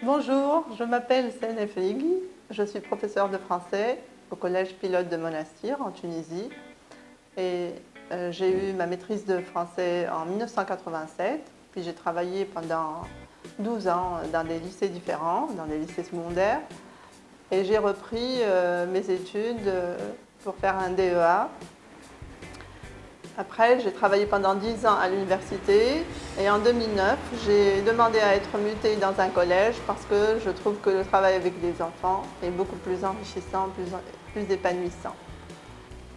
Bonjour, je m'appelle Sene Feigui, je suis professeure de français au collège pilote de Monastir en Tunisie et j'ai eu ma maîtrise de français en 1987, puis j'ai travaillé pendant 12 ans dans des lycées différents, dans des lycées secondaires et j'ai repris mes études pour faire un DEA. Après, j'ai travaillé pendant 10 ans à l'université et en 2009, j'ai demandé à être mutée dans un collège parce que je trouve que le travail avec les enfants est beaucoup plus enrichissant, plus épanouissant.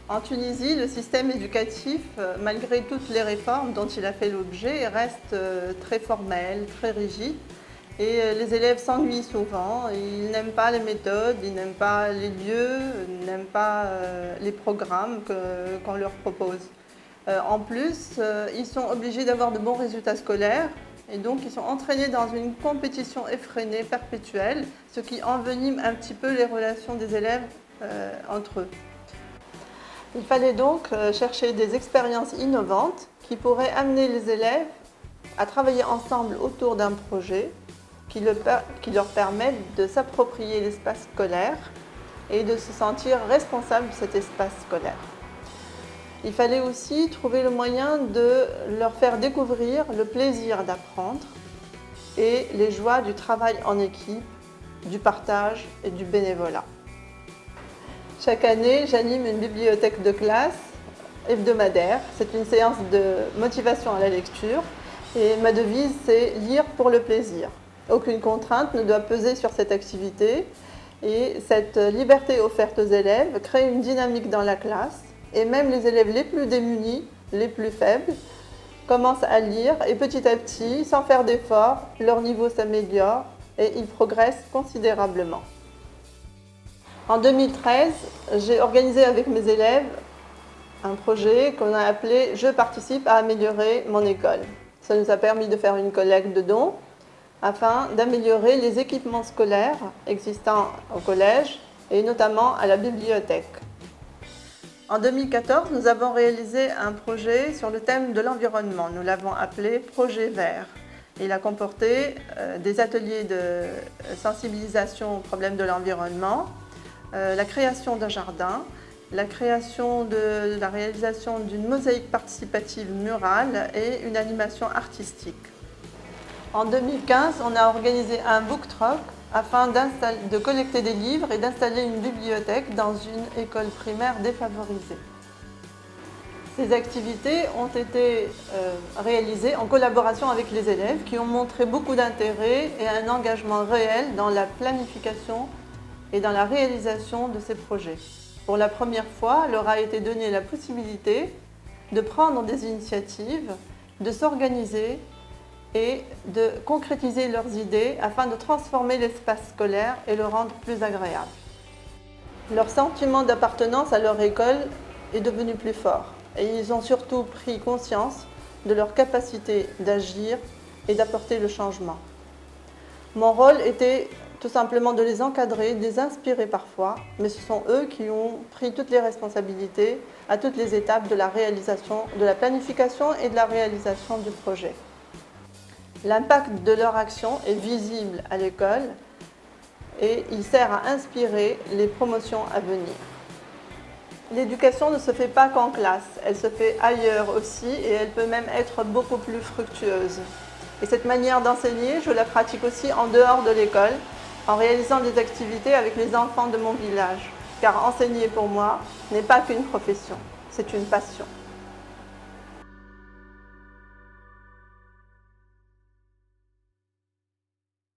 En Tunisie, le système éducatif, malgré toutes les réformes dont il a fait l'objet, reste très formel, très rigide. Et les élèves s'ennuient souvent, ils n'aiment pas les méthodes, ils n'aiment pas les lieux, ils n'aiment pas les programmes qu'on leur propose. En plus, ils sont obligés d'avoir de bons résultats scolaires et donc ils sont entraînés dans une compétition effrénée, perpétuelle, ce qui envenime un petit peu les relations des élèves entre eux. Il fallait donc chercher des expériences innovantes qui pourraient amener les élèves à travailler ensemble autour d'un projet qui leur permette de s'approprier l'espace scolaire et de se sentir responsable de cet espace scolaire. Il fallait aussi trouver le moyen de leur faire découvrir le plaisir d'apprendre et les joies du travail en équipe, du partage et du bénévolat. Chaque année, j'anime une bibliothèque de classe hebdomadaire. C'est une séance de motivation à la lecture et ma devise, c'est « lire pour le plaisir ». Aucune contrainte ne doit peser sur cette activité et cette liberté offerte aux élèves crée une dynamique dans la classe. Et même les élèves les plus démunis, les plus faibles, commencent à lire et petit à petit, sans faire d'efforts, leur niveau s'améliore et ils progressent considérablement. En 2013, j'ai organisé avec mes élèves un projet qu'on a appelé « Je participe à améliorer mon école ». Ça nous a permis de faire une collecte de dons afin d'améliorer les équipements scolaires existants au collège et notamment à la bibliothèque. En 2014, nous avons réalisé un projet sur le thème de l'environnement. Nous l'avons appelé « Projet vert ». Il a comporté des ateliers de sensibilisation aux problèmes de l'environnement, la création d'un jardin, la réalisation d'une mosaïque participative murale et une animation artistique. En 2015, on a organisé un book truck afin de collecter des livres et d'installer une bibliothèque dans une école primaire défavorisée. Ces activités ont été réalisées en collaboration avec les élèves qui ont montré beaucoup d'intérêt et un engagement réel dans la planification et dans la réalisation de ces projets. Pour la première fois, leur a été donnée la possibilité de prendre des initiatives, de s'organiser et de concrétiser leurs idées afin de transformer l'espace scolaire et le rendre plus agréable. Leur sentiment d'appartenance à leur école est devenu plus fort et ils ont surtout pris conscience de leur capacité d'agir et d'apporter le changement. Mon rôle était tout simplement de les encadrer, de les inspirer parfois, mais ce sont eux qui ont pris toutes les responsabilités à toutes les étapes de la réalisation, de la planification et de la réalisation du projet. L'impact de leur action est visible à l'école et il sert à inspirer les promotions à venir. L'éducation ne se fait pas qu'en classe, elle se fait ailleurs aussi et elle peut même être beaucoup plus fructueuse. Et cette manière d'enseigner, je la pratique aussi en dehors de l'école, en réalisant des activités avec les enfants de mon village. Car enseigner pour moi n'est pas qu'une profession, c'est une passion.